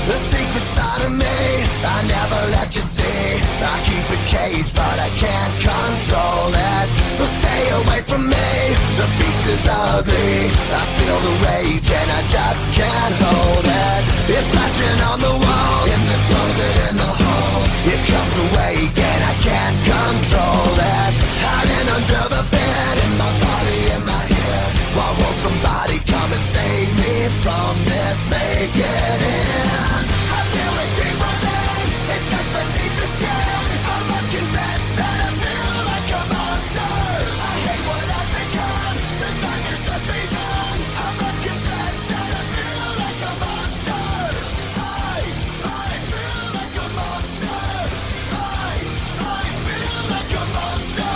The secret side of me I never let you see. I keep it caged but I can't control it. So stay away from me, the beast is ugly. I feel the rage and I just can't hold it. It's scratching on the walls, in the closet, in the halls. It comes awake and I can't control it. Hiding under the bed, in my body, in my head. Why won't somebody come and save me from this? Make it end. I feel it deep within, it's just beneath the skin. I must confess that I feel like a monster. I hate what I've become, the nightmare's just begun. I must confess that I feel like a monster. I feel like a monster. I feel like a monster.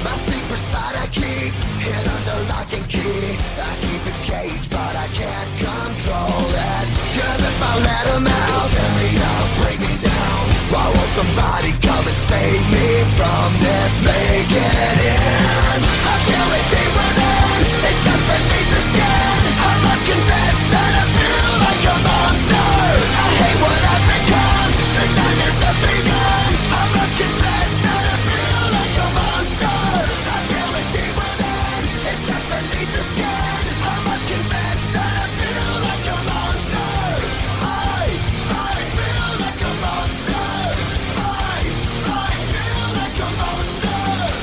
My secret side I keep hid under lock and key. I keep it caged but I can't control it. Cause if I let them out, they'll tear me up, break me down. Why won't somebody come and save me from this? Make it end. I feel it deep within, it's just beneath the skin. I must confess that I feel like a monster. I hate what I've become, the nightmare's just begun. I must confess that I feel like a monster. I feel it deep within, it's just beneath the skin. I must confess that I feel like a monster. I feel like a monster. I feel like a monster.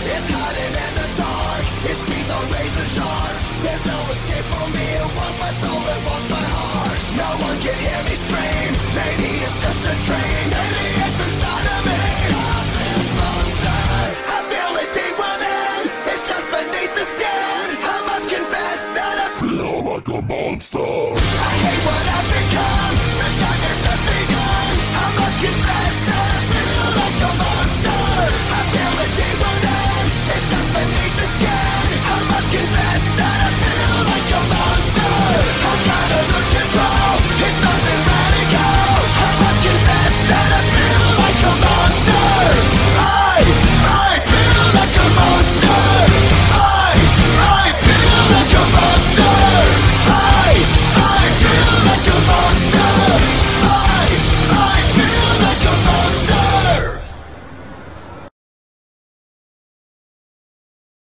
It's hiding in the dark, its teeth are razor sharp. There's no escape for me, it wants my soul, it wants my heart. No one can hear me scream, maybe it's just a dream. Maybe it's inside of me. Stop this monster. I feel it deep within, it's just beneath the skin. I must confess that I feel like a monster. I hate what I've become, the nightmare's just begun. I must confess that